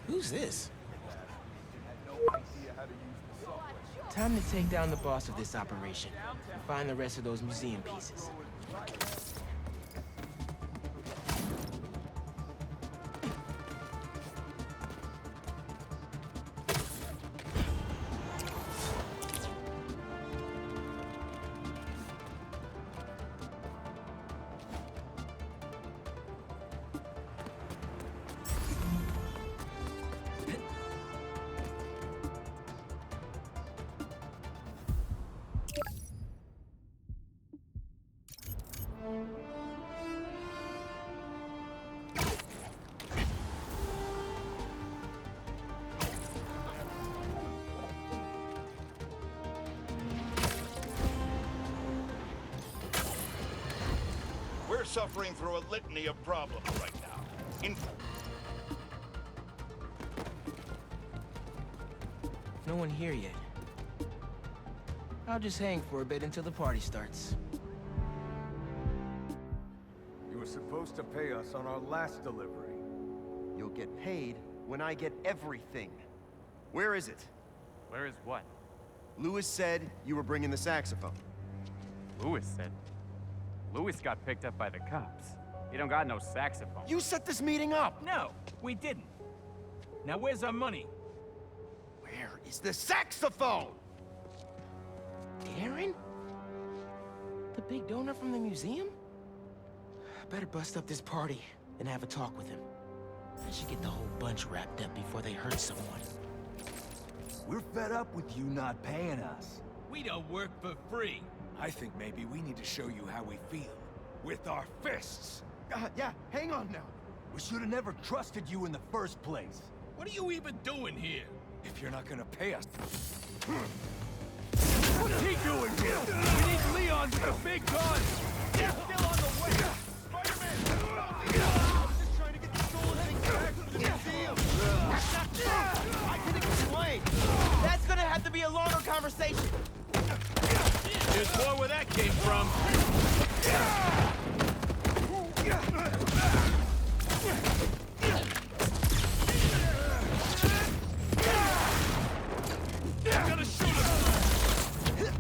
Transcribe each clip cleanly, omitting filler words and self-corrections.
Who's this? Time to take down the boss of this operation and find the rest of those museum pieces. We're suffering through a litany of problems right now. No one here yet. I'll just hang for a bit until the party starts. You were supposed to pay us on our last delivery. You'll get paid when I get everything. Where is it? Where is what? Louis said you were bringing the saxophone. Louis said. Louis got picked up by the cops. He don't got no saxophone. You set this meeting up! No, we didn't. Now where's our money? Where is the saxophone? Darren? The big donor from the museum? Better bust up this party and have a talk with him. I should get the whole bunch wrapped up before they hurt someone. We're fed up with you not paying us. We don't work for free. I think maybe we need to show you how we feel. With our fists. Yeah, hang on now. We should have never trusted you in the first place. What are you even doing here? If you're not gonna pay us... What's he doing here? We need Leon with a big gun! He's still on the way! Spider-Man! I was just trying to get the soul-heading back to the museum! I can explain! That's gonna have to be a longer conversation! There's more where that came from. I'm gonna shoot him!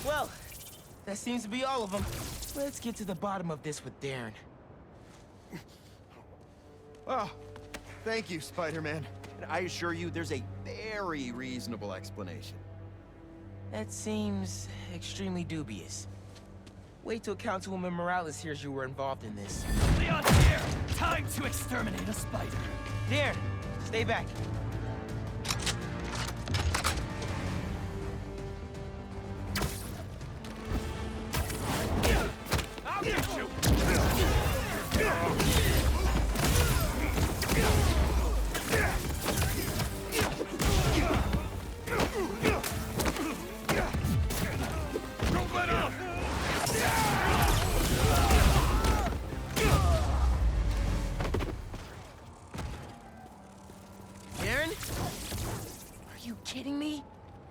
Well, that seems to be all of them. Let's get to the bottom of this with Darren. Oh, thank you, Spider-Man. And I assure you, there's a very reasonable explanation. That seems extremely dubious. Wait till Councilwoman Morales hears you were involved in this. Leon's here! Time to exterminate a spider. Darren, stay back. I'll get you! Don't let up! Darren? Are you kidding me?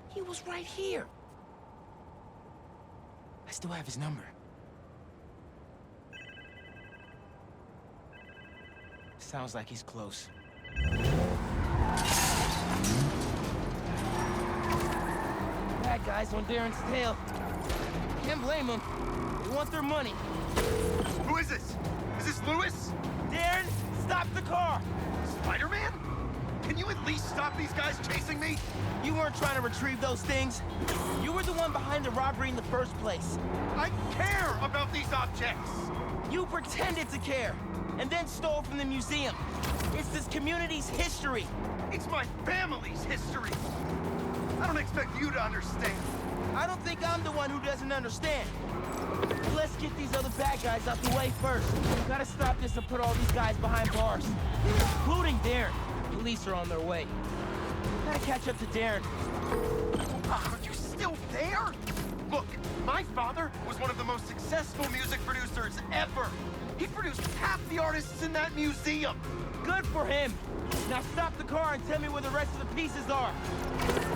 He was right here. I still have his number. Sounds like he's close. Bad guys on Darren's tail. Can't blame them. They want their money. Who is this? Is this Louis? Darren, stop the car! Spider-Man? Can you at least stop these guys chasing me? You weren't trying to retrieve those things. You were the one behind the robbery in the first place. I care about these objects! You pretended to care, and then stole from the museum. It's this community's history. It's my family's history! I don't expect you to understand. I don't think I'm the one who doesn't understand. Let's get these other bad guys out the way first. Gotta stop this and put all these guys behind bars. Including Darren. Police are on their way. Gotta catch up to Darren. Are you still there? Look, my father was one of the most successful music producers ever. He produced half the artists in that museum. Good for him. Now stop the car and tell me where the rest of the pieces are.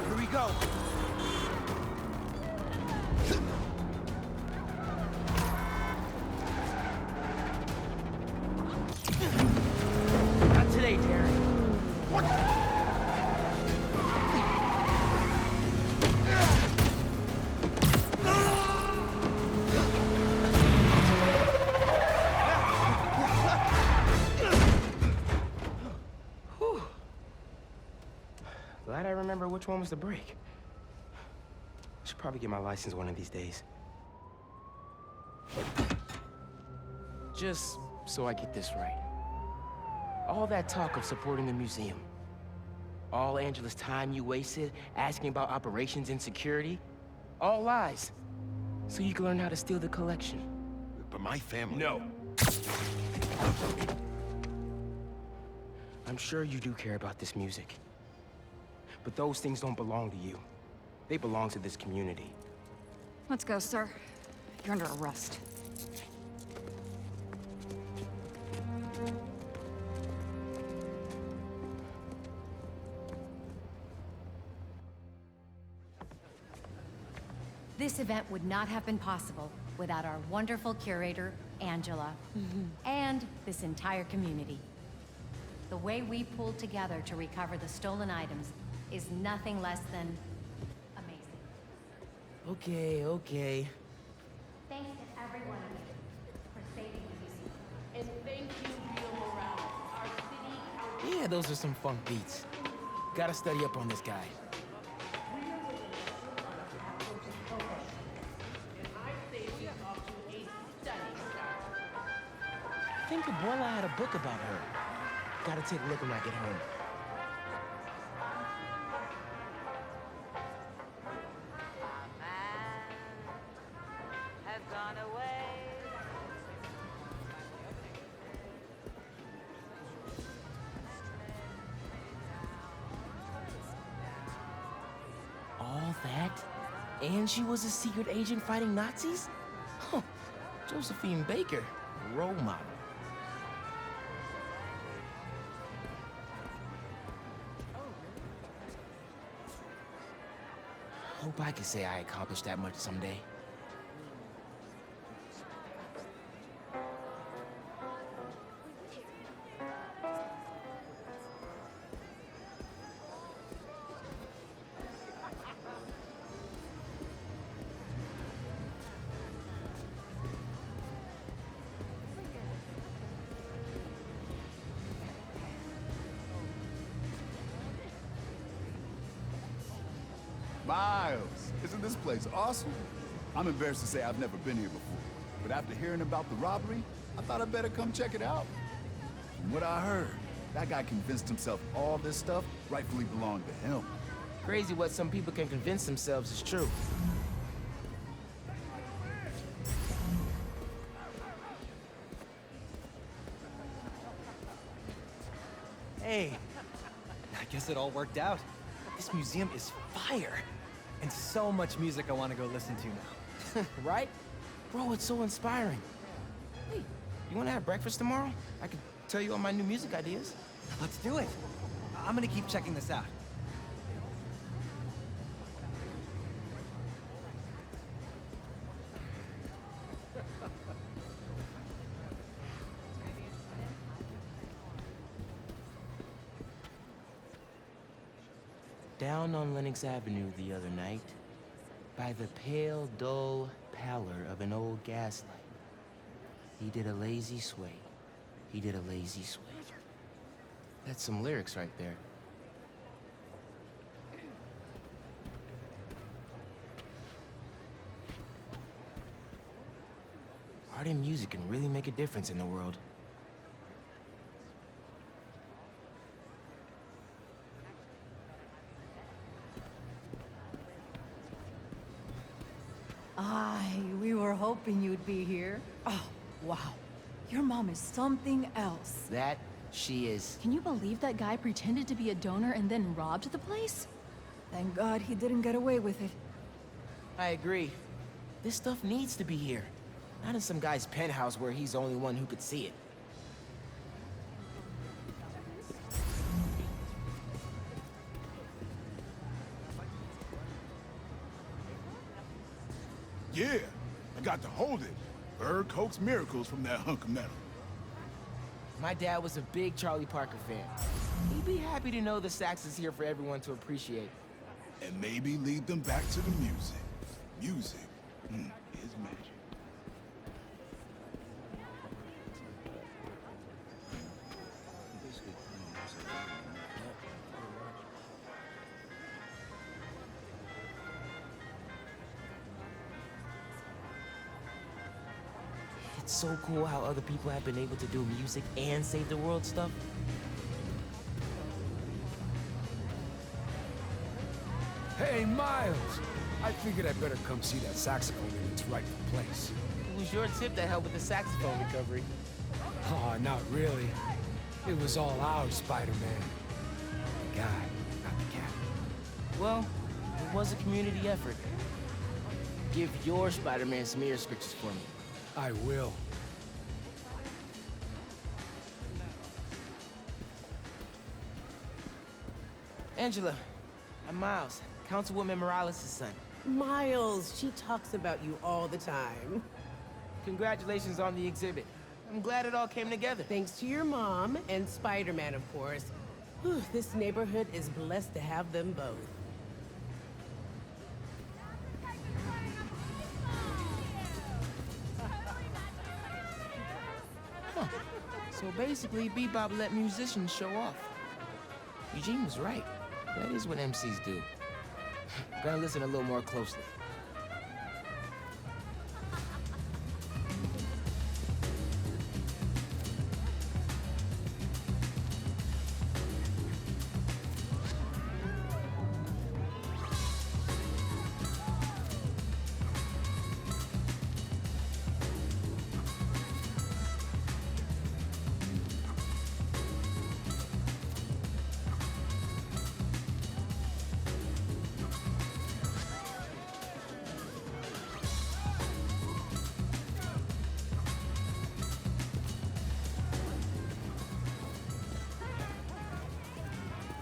Here we go. Not today, Terry. Whew. Glad I remember which one was the brake. Should probably get my license one of these days. Just so I get this right. All that talk of supporting the museum, all Angela's time you wasted asking about operations and security, all lies. So you can learn how to steal the collection. But my family... No. I'm sure you do care about this music. But those things don't belong to you. They belong to this community. Let's go, sir. You're under arrest. This event would not have been possible without our wonderful curator, Angela, and this entire community. The way we pulled together to recover the stolen items is nothing less than amazing. Okay. Thanks to every one of you for saving the museum. And thank you, Rio Morales, our city council. Yeah, those are some funk beats. Gotta study up on this guy. I think Abuela had a book about her. Gotta take a look when I get home. Has gone away. All that? And she was a secret agent fighting Nazis? Huh. Josephine Baker, role model. Hope I could say I accomplished that much someday. Miles, isn't this place awesome? I'm embarrassed to say I've never been here before, but after hearing about the robbery, I thought I'd better come check it out. From what I heard, that guy convinced himself all this stuff rightfully belonged to him. Crazy what some people can convince themselves is true. Hey, I guess it all worked out. This museum is fire. And so much music I want to go listen to now. Right? Bro, it's so inspiring. Hey, you want to have breakfast tomorrow? I could tell you all my new music ideas. Let's do it. I'm gonna keep checking this out. Down on Lenox Avenue the other night, by the pale, dull pallor of an old gaslight, he did a lazy sway. He did a lazy sway. That's some lyrics right there. Art and music can really make a difference in the world. We were hoping you'd be here. Oh, wow. Your mom is something else. That she is. Can you believe that guy pretended to be a donor and then robbed the place? Thank God he didn't get away with it. I agree. This stuff needs to be here. Not in some guy's penthouse where he's the only one who could see it. Yeah, I got to hold it. Heard coax miracles from that hunk of metal. My dad was a big Charlie Parker fan. He'd be happy to know the sax is here for everyone to appreciate. And maybe lead them back to the music. Music is magic. It's so cool how other people have been able to do music and save the world stuff. Hey, Miles! I figured I'd better come see that saxophone in its rightful place. It was your tip that helped with the saxophone recovery. Oh, not really. It was all ours, Spider-Man. The guy, not the cat. Well, it was a community effort. Give your Spider-Man some ear scratches for me. I will. Angela, I'm Miles, Councilwoman Morales' son. Miles, she talks about you all the time. Congratulations on the exhibit. I'm glad it all came together. Thanks to your mom and Spider-Man, of course. Whew, this neighborhood is blessed to have them both. So basically, Bebop let musicians show off. Eugene was right. That is what MCs do. Gotta listen a little more closely.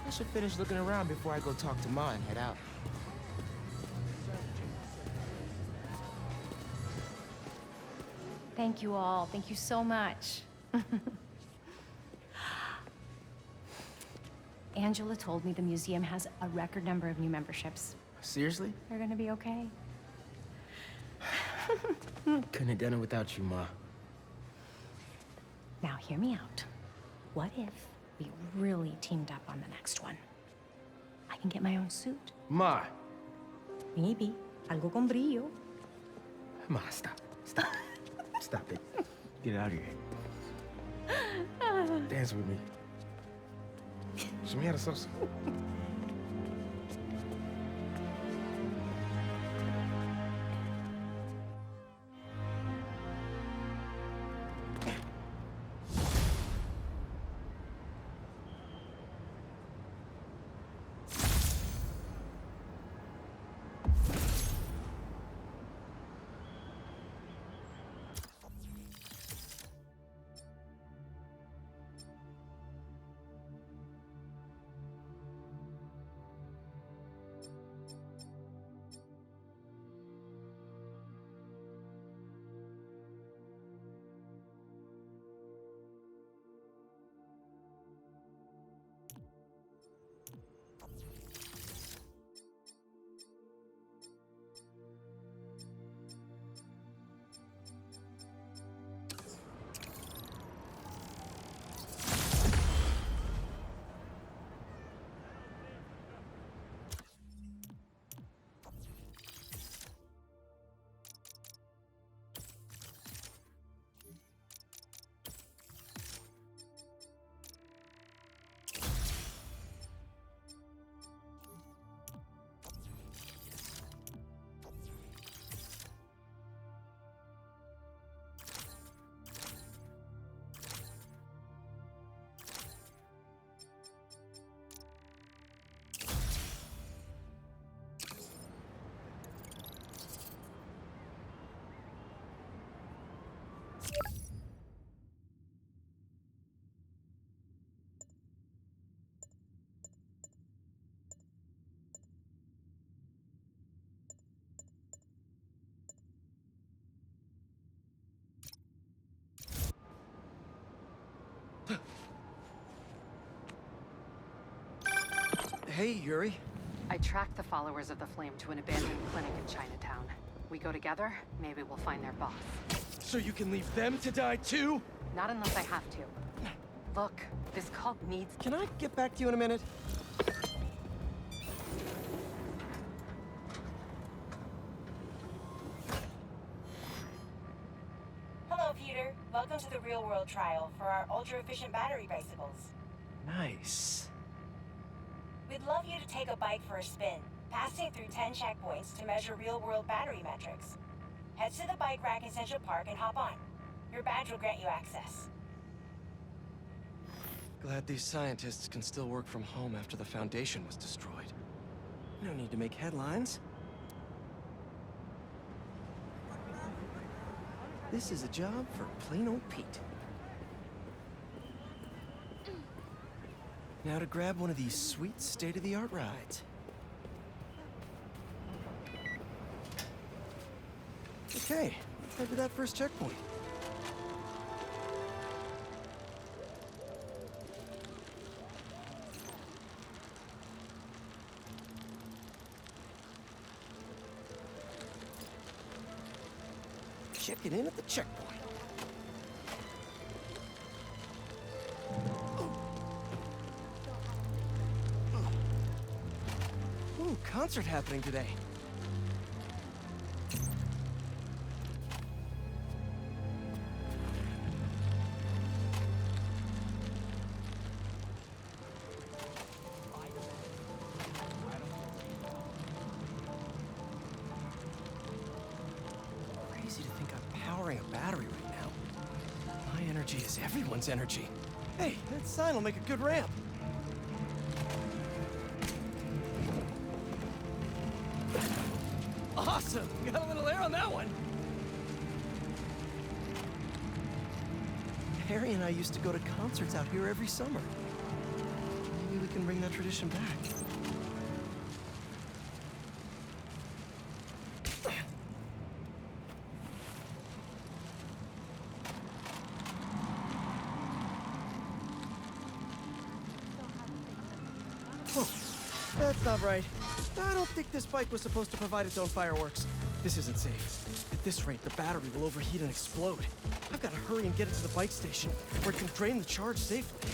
I should finish looking around before I go talk to Ma and head out. Thank you all. Thank you so much. Angela told me the museum has a record number of new memberships. Seriously? They're gonna be okay. Couldn't have done it without you, Ma. Now, hear me out. What if we really teamed up on the next one? I can get my own suit. Ma! Maybe. Algo con brillo. Ma, stop. Stop. Stop it. Get out of here. Dance with me. Show me how to salsa. Hey, Yuri. I tracked the followers of the Flame to an abandoned clinic in Chinatown. We go together, maybe we'll find their boss. So you can leave them to die too? Not unless I have to. Look, this cult needs... Can I get back to you in a minute? Hello, Peter. Welcome to the real-world trial for our ultra-efficient battery bicycles. Nice. We'd love you to take a bike for a spin, passing through 10 checkpoints to measure real-world battery metrics. Head to the bike rack in Central Park and hop on. Your badge will grant you access. Glad these scientists can still work from home after the Foundation was destroyed. No need to make headlines. This is a job for plain old Pete. Now to grab one of these sweet state-of-the-art rides. Okay, head to that first checkpoint. Checking in at the checkpoint. Ooh, concert happening today. Crazy to think I'm powering a battery right now. My energy is everyone's energy. Hey, that sign will make a good ramp. Awesome! Got a little air on that one. Harry and I used to go to concerts out here every summer. Maybe we can bring that tradition back. Whoa, that's not right. I don't think this bike was supposed to provide its own fireworks. This isn't safe. At this rate, the battery will overheat and explode. I've got to hurry and get it to the bike station, where it can drain the charge safely.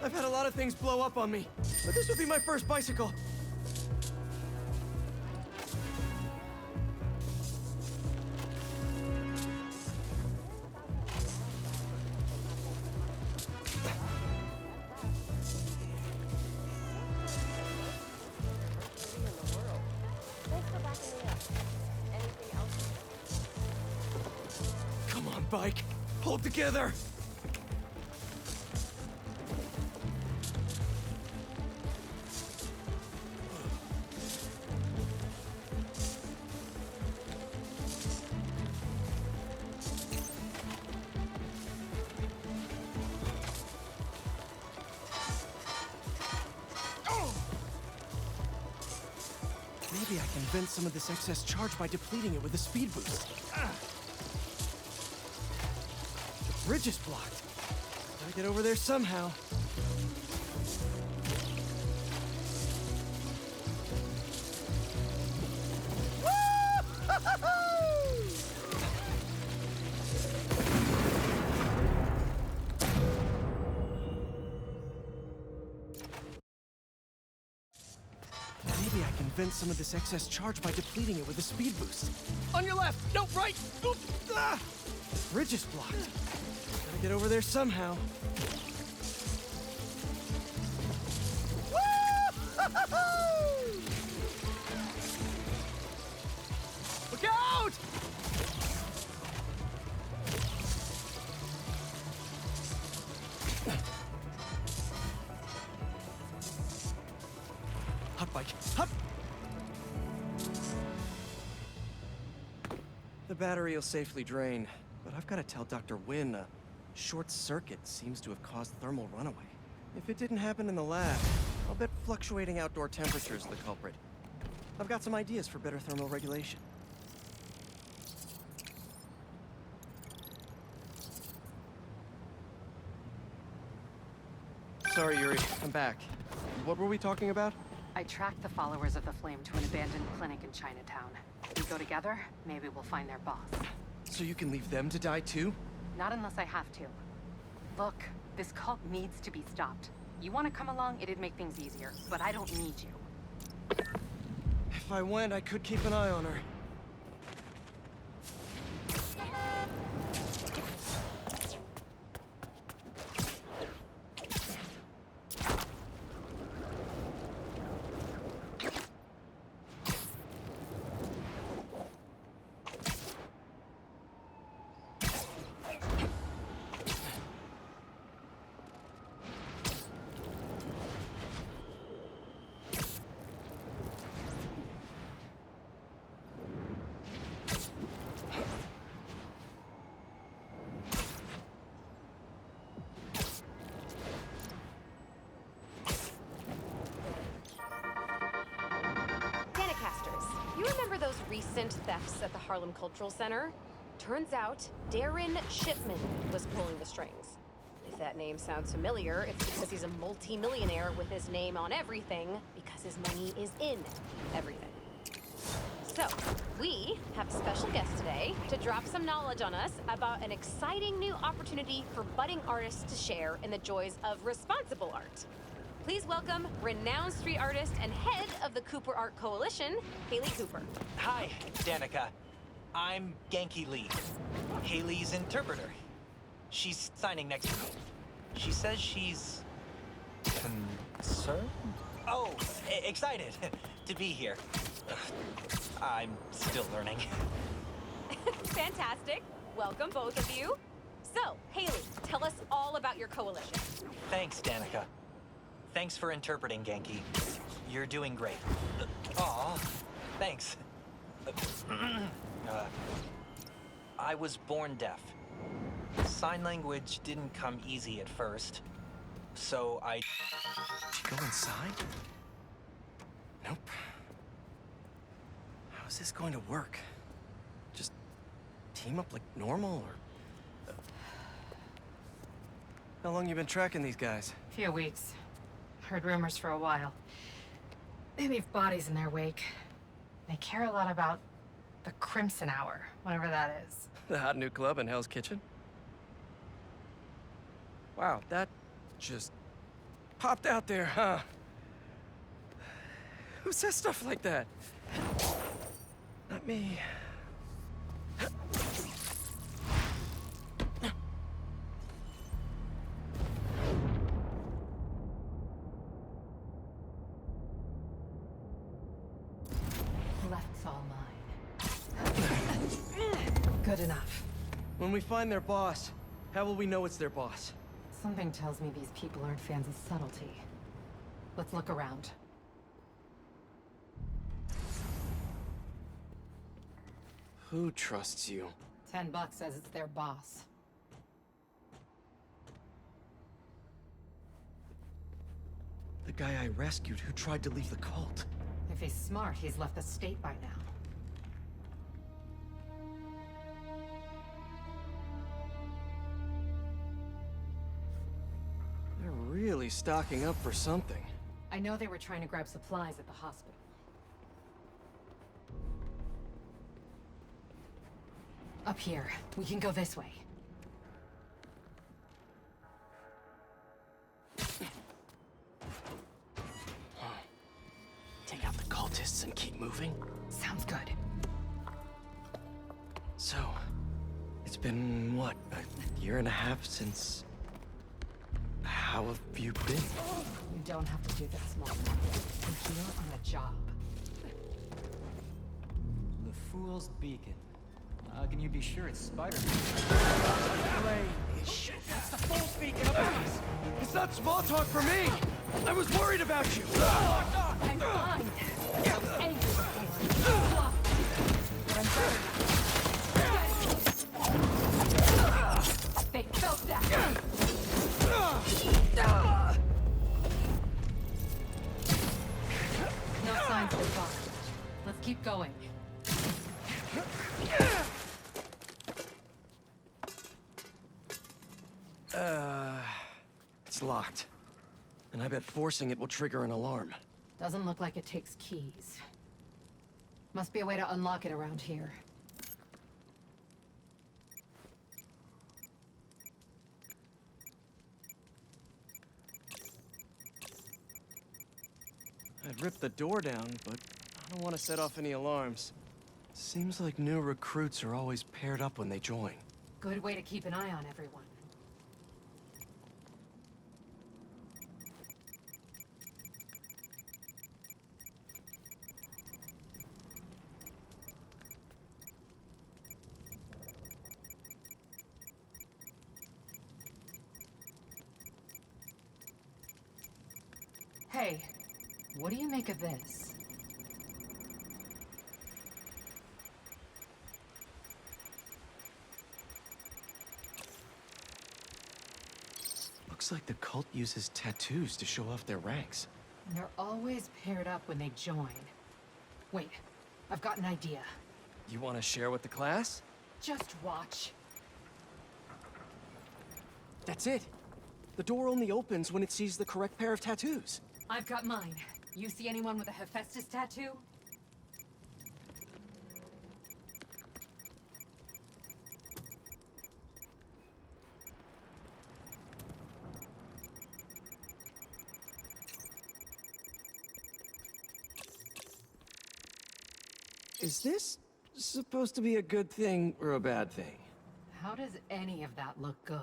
I've had a lot of things blow up on me, but this would be my first bicycle. Come on, bike. Hold together. Maybe I can vent some of this excess charge by depleting it with a speed boost. The bridge is blocked. Gotta get over there somehow. Maybe I can vent some of this excess charge by depleting it with a speed boost. On your left! No, right! Oop, ah! The bridge is blocked. Gotta get over there somehow. Look out! Hot bike. Hop! The battery will safely drain, but I've got to tell Dr. Wynn, Short circuit seems to have caused thermal runaway. If it didn't happen in the lab, I'll bet fluctuating outdoor temperatures is the culprit. I've got some ideas for better thermal regulation. Sorry, Yuri. I'm back. What were we talking about? I tracked the followers of the Flame to an abandoned clinic in Chinatown. We go together, maybe we'll find their boss. So you can leave them to die too? Not unless I have to. Look, this cult needs to be stopped. You want to come along, it'd make things easier, but I don't need you. If I went, I could keep an eye on her. You remember those recent thefts at the Harlem Cultural Center? Turns out, Darren Shipman was pulling the strings. If that name sounds familiar, it's because he's a multi-millionaire with his name on everything, because his money is in everything. So, we have a special guest today to drop some knowledge on us about an exciting new opportunity for budding artists to share in the joys of responsible art. Please welcome renowned street artist and head of the Cooper Art Coalition, Haley Cooper. Hi, Danica. I'm Genki Lee, Haley's interpreter. She's signing next to me. She says she's... concerned? Oh, excited to be here. I'm still learning. Fantastic. Welcome, both of you. So, Haley, tell us all about your coalition. Thanks, Danica. Thanks for interpreting, Genki. You're doing great. Aw, thanks. I was born deaf. Sign language didn't come easy at first, so I... Did you go inside? Nope. How is this going to work? Just team up like normal, or... How long you been tracking these guys? Few weeks. Heard rumors for a while. They leave bodies in their wake. They care a lot about the Crimson Hour, whatever that is. The hot new club in Hell's Kitchen? Wow, that just popped out there, huh? Who says stuff like that? Not me. Left's all mine. Good enough. When we find their boss, how will we know it's their boss? Something tells me these people aren't fans of subtlety. Let's look around. Who trusts you? $10 says it's their boss. The guy I rescued who tried to leave the cult. If he's smart, he's left the state by now. They're really stocking up for something. I know they were trying to grab supplies at the hospital. Up here. We can go this way. Take out the cultists and keep moving? Sounds good. So, it's been, what, a year and a half since... How have you been? You don't have to do this, Mom. I'm here on a job. The Fool's Beacon. Can you be sure it's Spider-Man? Shit, that's the Fool's Beacon up ass! It's not small talk for me! I was worried about you! I'm fine. I'm angry. But I'm better. They felt that. Keep going. It's locked. And I bet forcing it will trigger an alarm. Doesn't look like it takes keys. Must be a way to unlock it around here. I'd rip the door down, but I don't want to set off any alarms. Seems like new recruits are always paired up when they join. Good way to keep an eye on everyone. Hey, what do you make of this? Looks like the cult uses tattoos to show off their ranks. And they're always paired up when they join. Wait, I've got an idea. You want to share with the class? Just watch. That's it. The door only opens when it sees the correct pair of tattoos. I've got mine. You see anyone with a Hephaestus tattoo? Is this supposed to be a good thing or a bad thing? How does any of that look good?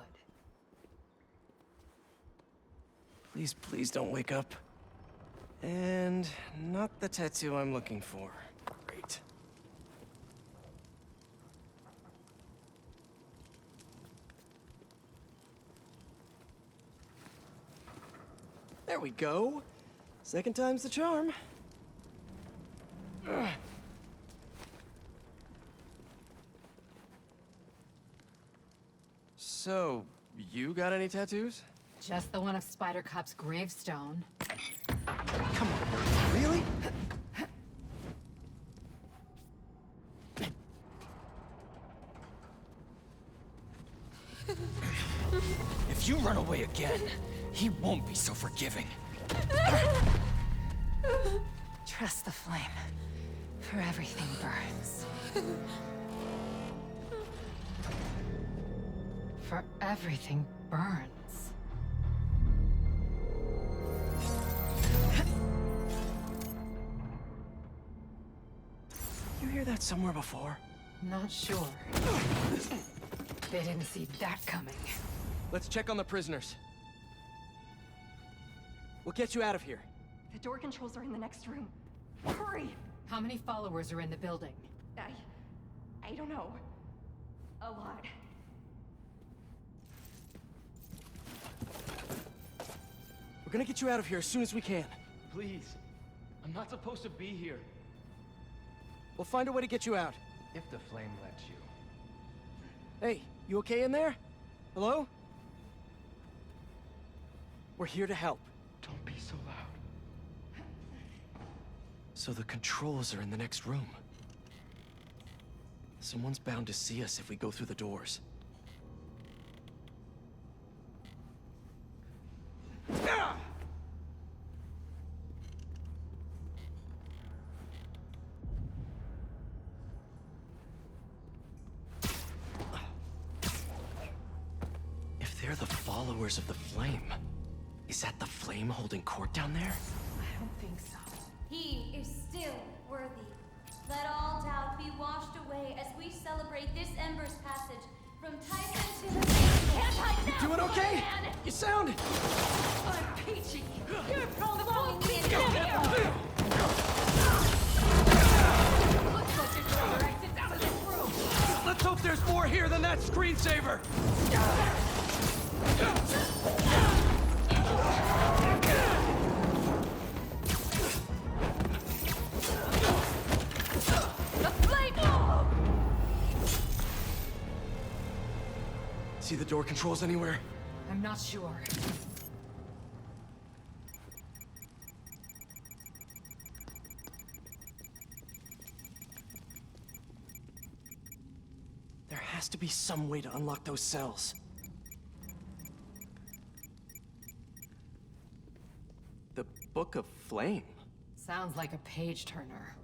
Please, please don't wake up. And not the tattoo I'm looking for. Great. There we go. Second time's the charm. Ugh. So, you got any tattoos? Just the one of Spider Cop's gravestone. Come on, really? If you run away again, he won't be so forgiving. Trust the flame, for everything burns. For everything burns. You hear that somewhere before? Not sure. They didn't see that coming. Let's check on the prisoners. We'll get you out of here. The door controls are in the next room. Hurry! How many followers are in the building? I don't know. A lot. We're gonna get you out of here as soon as we can. Please. I'm not supposed to be here. We'll find a way to get you out. If the flame lets you. Hey, you okay in there? Hello? We're here to help. Don't be so loud. So the controls are in the next room. Someone's bound to see us if we go through the doors. If they're the followers of the flame, is that the flame holding court down there? I don't think so. He is still worthy. Let all doubt be washed away as we celebrate this Ember's passage from Typhon to the Can't I now, You doing okay? man? You sound... I'm Peachy. You're prolonging the interior. Looks like there's another exit out of this room. Let's hope there's more here than that screensaver! See the door controls anywhere? I'm not sure. has to be some way to unlock those cells. The Book of Flame. Sounds like a page turner.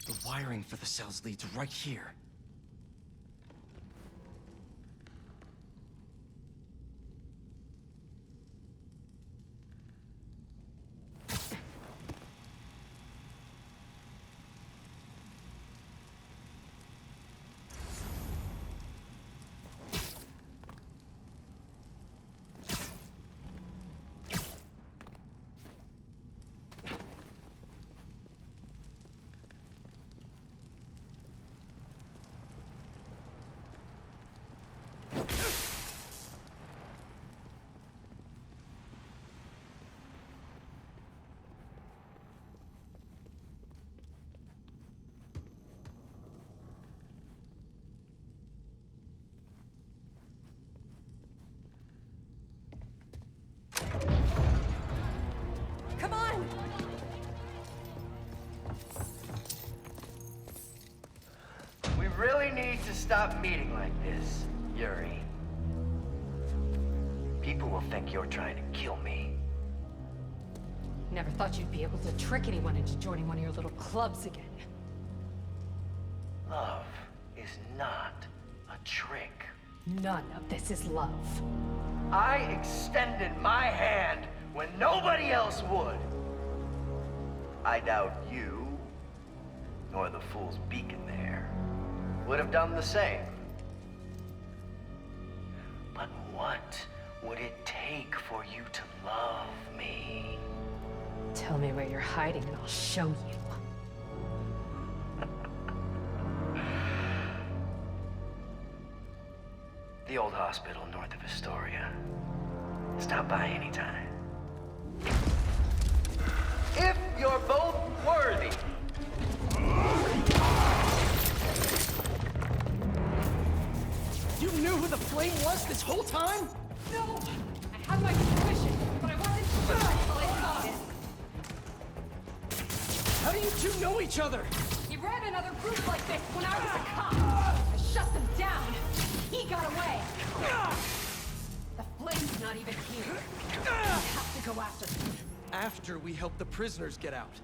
The wiring for the cells leads right here. Come on! We really need to stop meeting like this, Yuri. People will think you're trying to kill me. Never thought you'd be able to trick anyone into joining one of your little clubs again. Love is not a trick. None of this is love. I extended my hand when nobody else would. I doubt you, nor the fool's beacon there, would have done the same. But what would it take for you to love me? Tell me where you're hiding and I'll show you. The old hospital north of Astoria. Stop by anytime. If you're both worthy. You knew who the Flame was this whole time? No! I had my suspicion, but I wasn't sure until I saw it. How do you two know each other? He ran another group like this when I was a cop. I shut them down. He got away. The Flame's not even here. We have to go after them. After we help the prisoners get out.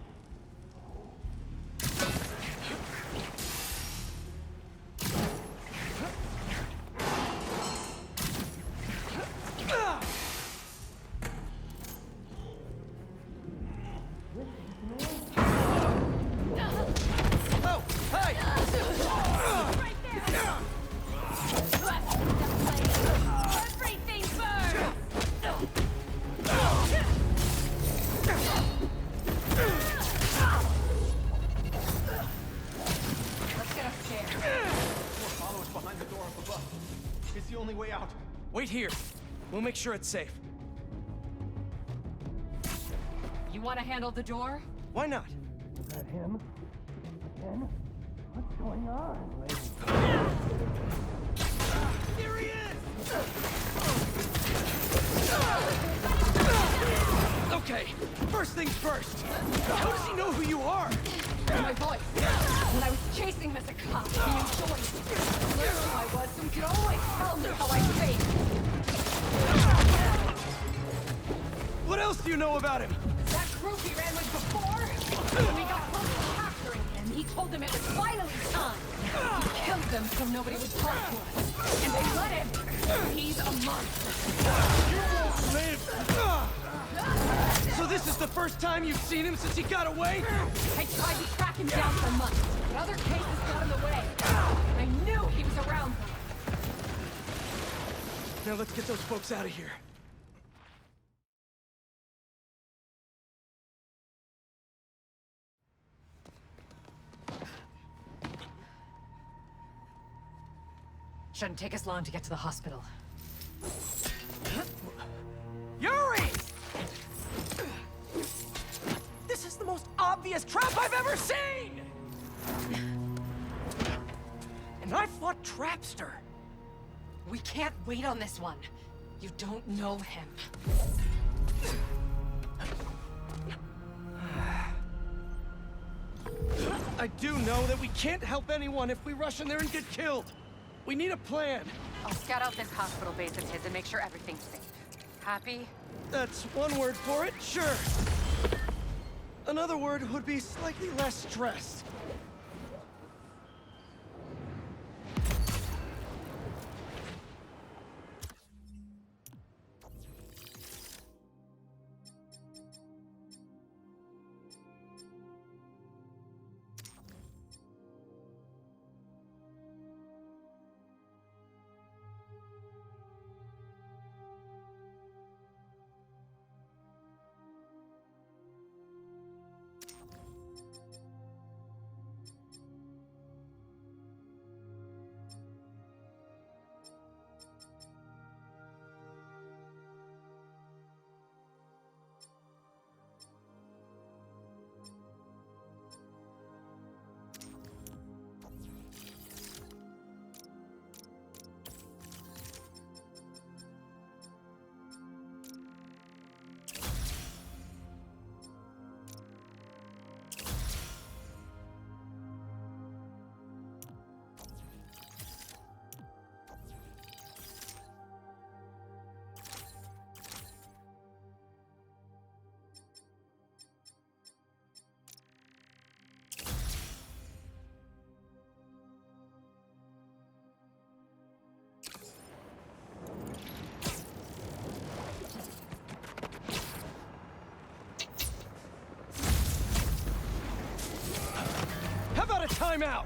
Oh, hey! Everything burns! Let's get upstairs. Follow us behind the door up above. It's the only way out. Wait here. We'll make sure it's safe. You want to handle the door? Why not? Is that him? Ben? What's going on? Here he is! Okay, first things first. How does he know who you are? My voice. When I was chasing him as a cop, he enjoyed it. Learned who I was, so he could always tell me how I think. What else do you know about him? That group he ran with before, when we got close to capturing him, he told them it was finally time. He killed them so nobody would talk to us. And they let him. He's a monster. You won't live! So this is the first time you've seen him since he got away? I tried to track him down for months, but other cases got in the way. I knew he was around them. Now let's get those folks out of here. Shouldn't take us long to get to the hospital. Yuri! obvious trap I've ever seen! And I fought Trapster. We can't wait on this one. You don't know him. I do know that we can't help anyone if we rush in there and get killed. We need a plan. I'll scout out this hospital base of his and make sure everything's safe. Happy? That's one word for it, sure. Another word would be slightly less stressed. How about a timeout?